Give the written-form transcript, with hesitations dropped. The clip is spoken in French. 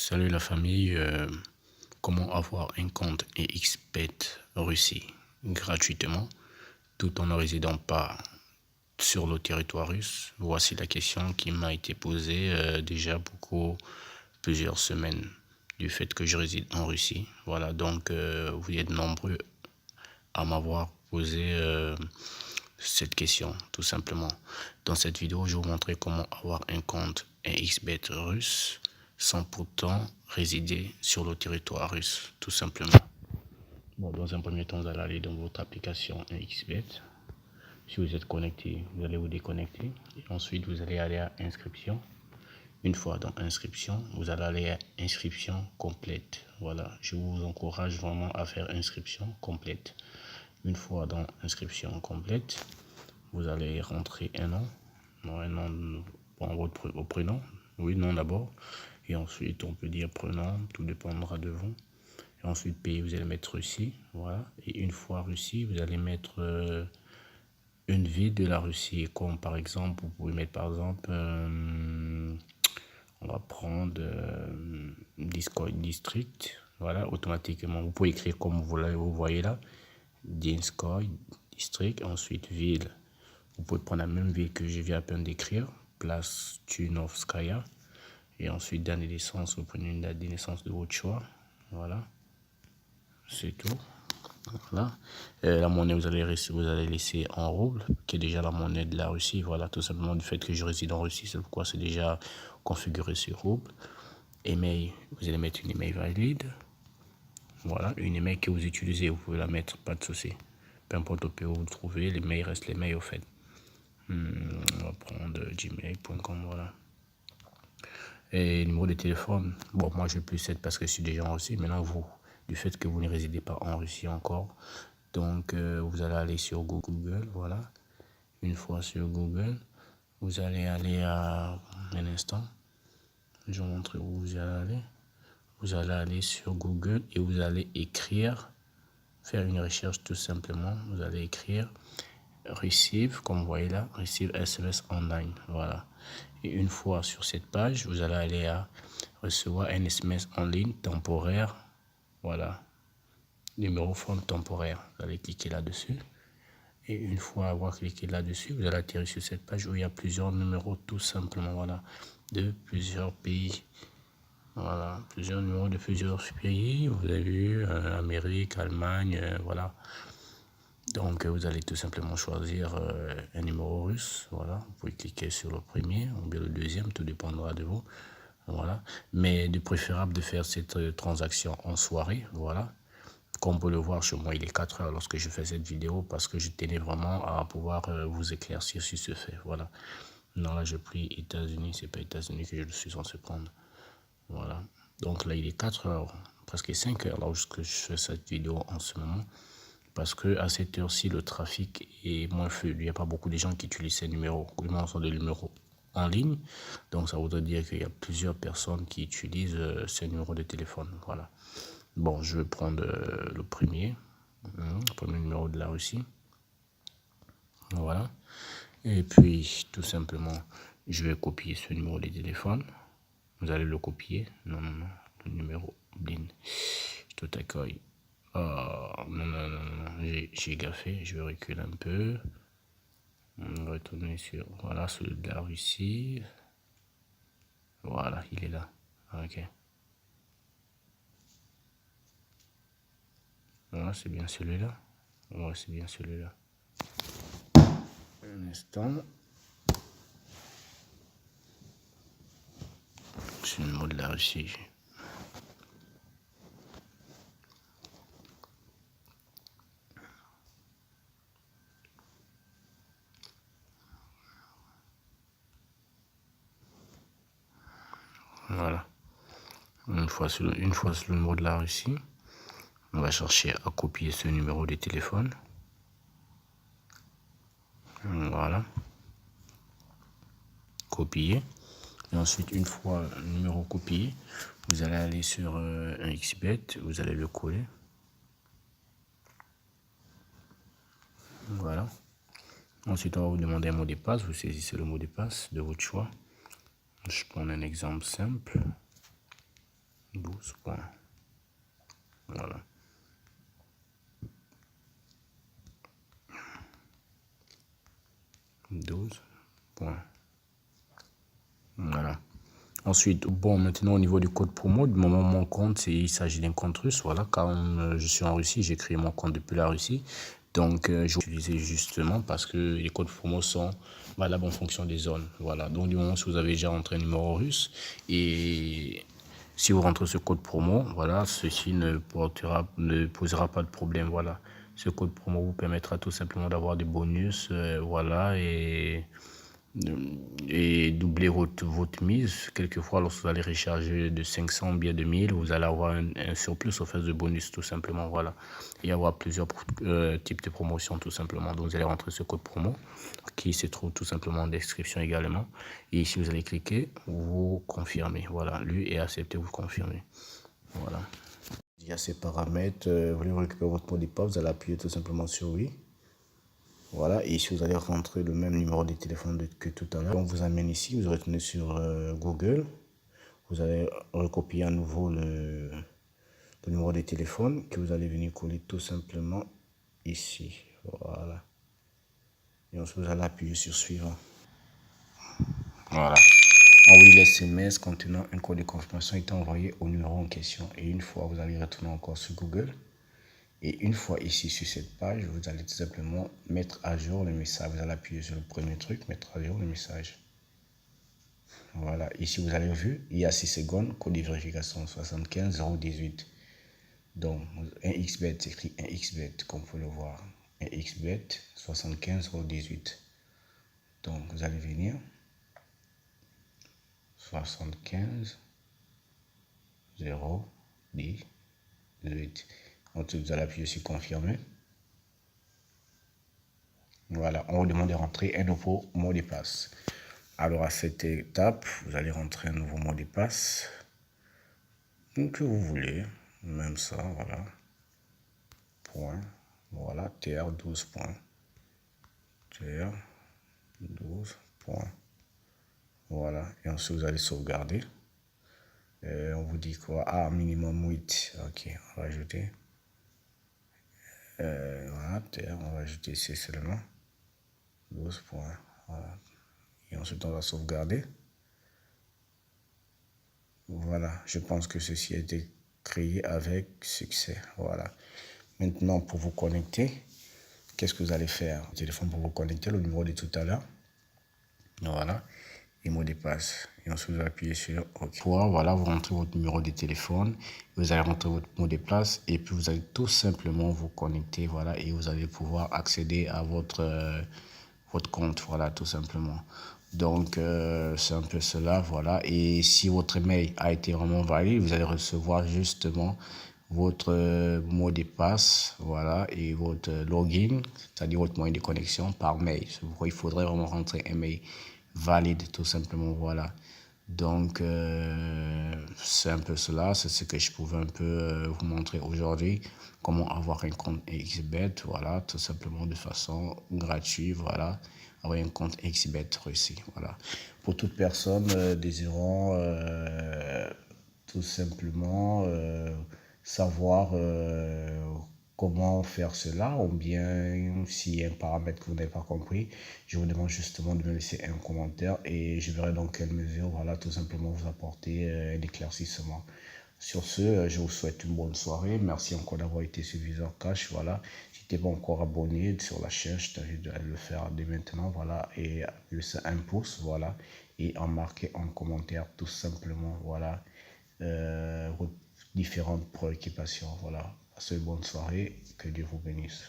Salut la famille, comment avoir un compte XBet Russie gratuitement tout en ne résidant pas sur le territoire russe? Voici la question qui m'a été posée déjà plusieurs semaines du fait que je réside en Russie. Voilà, donc vous êtes nombreux à m'avoir posé cette question, tout simplement. Dans cette vidéo, je vais vous montrer comment avoir un compte XBet russe sans pourtant résider sur le territoire russe, tout simplement. Bon, dans un premier temps, vous allez aller dans votre application XBet. Si vous êtes connecté, vous allez vous déconnecter. Et ensuite, vous allez aller à inscription. Une fois dans inscription, vous allez aller à inscription complète. Voilà, je vous encourage vraiment à faire inscription complète. Une fois dans inscription complète, vous allez rentrer un nom. Un nom, bon, votre prénom. Oui, nom d'abord. Et ensuite, on peut dire prénom, tout dépendra de vous. Et ensuite, pays, vous allez mettre Russie. Voilà. Et une fois Russie, vous allez mettre une ville de la Russie. Comme par exemple, vous pouvez mettre par exemple, on va prendre Dinskoy District. Voilà, automatiquement. Vous pouvez écrire comme vous voyez là. Dinskoy District. Ensuite, ville. Vous pouvez prendre la même ville que je viens à peine d'écrire. Place Tunovskaya. Et ensuite, date de naissance, vous prenez une date de naissance de votre choix. Voilà. C'est tout. Voilà. La monnaie, vous allez laisser en rouble, qui est déjà la monnaie de la Russie. Voilà, tout simplement du fait que je réside en Russie, c'est pourquoi c'est déjà configuré sur rouble. Email, vous allez mettre une email valide. Voilà, une email que vous utilisez, vous pouvez la mettre, pas de souci. Peu importe au pays où vous le trouvez, les mails restent les mails au fait. On va prendre gmail.com, voilà. Et numéro de téléphone, bon, moi je vais plus 7 parce que je suis déjà en Russie. Maintenant, vous, du fait que vous ne résidez pas en Russie encore, donc vous allez aller sur Google, voilà. Une fois sur Google, vous allez aller à un instant. Je vais vous montrer où vous allez aller. Vous allez aller sur Google et vous allez écrire, faire une recherche tout simplement. Vous allez écrire Receive, comme vous voyez là, Receive SMS online, voilà. Et une fois sur cette page, vous allez aller à recevoir un SMS en ligne temporaire, voilà, numéro phone temporaire. Vous allez cliquer là-dessus. Et une fois avoir cliqué là-dessus, vous allez atterrir sur cette page où il y a plusieurs numéros, tout simplement, voilà, de plusieurs pays. Voilà, plusieurs numéros de plusieurs pays. Vous avez vu, Amérique, Allemagne, voilà. Donc, vous allez tout simplement choisir un numéro russe. Voilà, vous pouvez cliquer sur le premier ou bien le deuxième, tout dépendra de vous. Voilà, mais de préférable de faire cette transaction en soirée. Voilà, comme on peut le voir chez moi, il est 4 heures lorsque je fais cette vidéo parce que je tenais vraiment à pouvoir vous éclaircir sur ce fait. Voilà, non, là, je pris États-Unis, c'est pas États-Unis que je suis censé prendre. Voilà, donc là, il est 4 heures, presque 5 heures lorsque je fais cette vidéo en ce moment. Parce que à cette heure-ci, le trafic est moins fluide. Il n'y a pas beaucoup de gens qui utilisent ces numéros. Comment sont des numéros en ligne. Donc, ça voudrait dire qu'il y a plusieurs personnes qui utilisent ces numéros de téléphone. Voilà. Bon, je vais prendre le premier numéro de la Russie. Voilà. Et puis, tout simplement, je vais copier ce numéro de téléphone. Vous allez le copier. Non, non, non. Le numéro BLIN. Tout accueil. Oh, non, j'ai gaffé, je vais reculer un peu. On va retourner sur, voilà, celui de la Russie. Voilà, il est là. Ok. Voilà, c'est bien celui-là. Ouais, c'est bien celui-là. Un instant. C'est le mot de la Russie. Voilà. Une fois sur le mot de la Russie, on va chercher à copier ce numéro de téléphone. Voilà. Copier. Et ensuite, une fois le numéro copié, vous allez aller sur un XBet, vous allez le coller. Voilà. Ensuite, on va vous demander un mot de passe. Vous saisissez le mot de passe de votre choix. Je prends un exemple simple. 12 points. Voilà. £12. Voilà. Ensuite, bon, maintenant au niveau du code promo, du moment mon compte, il s'agit d'un compte russe. Voilà, comme je suis en Russie, j'ai créé mon compte depuis la Russie. Donc, je vais utiliser justement parce que les codes promo sont valables en fonction des zones. Voilà, donc du moment où vous avez déjà rentré un numéro russe et si vous rentrez ce code promo, voilà, ceci ne posera pas de problème. Voilà, ce code promo vous permettra tout simplement d'avoir des bonus, voilà, et doubler votre mise. Quelquefois, lorsque vous allez recharger de 500 bien de 1000, vous allez avoir un surplus au fait de bonus, tout simplement. Voilà. Et avoir plusieurs types de promotions, tout simplement. Donc, vous allez rentrer ce code promo qui se trouve tout simplement en description également. Et ici, vous allez cliquer, vous confirmez. Voilà, lu et accepter, vous confirmez. Voilà. Il y a ces paramètres. Vous voulez récupérer votre mot de passe, vous allez appuyer tout simplement sur oui. Voilà, et ici vous allez rentrer le même numéro de téléphone que tout à l'heure. On vous amène ici, vous retournez sur Google, vous allez recopier à nouveau le numéro de téléphone que vous allez venir coller tout simplement ici. Voilà. Et ensuite vous allez appuyer sur suivant. Voilà. Envoyez l'SMS contenant un code de confirmation est envoyé au numéro en question. Et une fois, vous allez retourner encore sur Google. Et une fois ici sur cette page, vous allez tout simplement mettre à jour le message. Vous allez appuyer sur le premier truc, mettre à jour le message. Voilà, ici vous avez vu, il y a 6 secondes, code de vérification 75 018. Donc, un XBET, c'est écrit un XBET, comme vous pouvez le voir. Un XBET 75 018. Donc, vous allez venir 75 018. Ensuite, vous allez appuyer sur confirmer. Voilà, on vous demande de rentrer un nouveau mot de passe. Alors, à cette étape, vous allez rentrer un nouveau mot de passe que vous voulez. Même ça, voilà. Point. Voilà, TR 12 points. TR 12 points. Voilà, et ensuite vous allez sauvegarder. On vous dit quoi? Ah, minimum 8. Ok, on va ajouter. Voilà, TR, on va ajouter ici seulement. 12 points. Voilà. Et ensuite on va sauvegarder. Voilà, je pense que ceci a été créé avec succès. Voilà. Maintenant, pour vous connecter, qu'est-ce que vous allez faire? Le téléphone pour vous connecter, le numéro de tout à l'heure. Voilà. Et mot de passe. Et ensuite, vous appuyez sur OK. Voilà, vous rentrez votre numéro de téléphone, vous allez rentrer votre mot de passe et puis vous allez tout simplement vous connecter. Voilà, et vous allez pouvoir accéder à votre compte. Voilà, tout simplement. Donc, c'est un peu cela. Voilà. Et si votre mail a été vraiment valide, vous allez recevoir justement votre mot de passe, voilà, et votre login, c'est-à-dire votre moyen de connexion par mail. C'est pourquoi il faudrait vraiment rentrer un mail valide, tout simplement, voilà. Donc, c'est un peu cela, c'est ce que je pouvais un peu vous montrer aujourd'hui, comment avoir un compte XBET, voilà, tout simplement de façon gratuite, voilà, avoir un compte XBET Russie, voilà. Pour toute personne désirant tout simplement savoir comment faire cela, ou bien s'il y a un paramètre que vous n'avez pas compris, je vous demande justement de me laisser un commentaire et je verrai dans quelle mesure, voilà, tout simplement vous apporter un éclaircissement. Sur ce, je vous souhaite une bonne soirée. Merci encore d'avoir été sur Viseur Cash. Voilà. Si tu n'es pas encore abonné sur la chaîne, je t'invite à le faire dès maintenant. Voilà. Et laisser un pouce. Voilà. Et en marquer en commentaire tout simplement. Voilà. Vos différentes préoccupations. Voilà. Passez une bonne soirée. Que Dieu vous bénisse.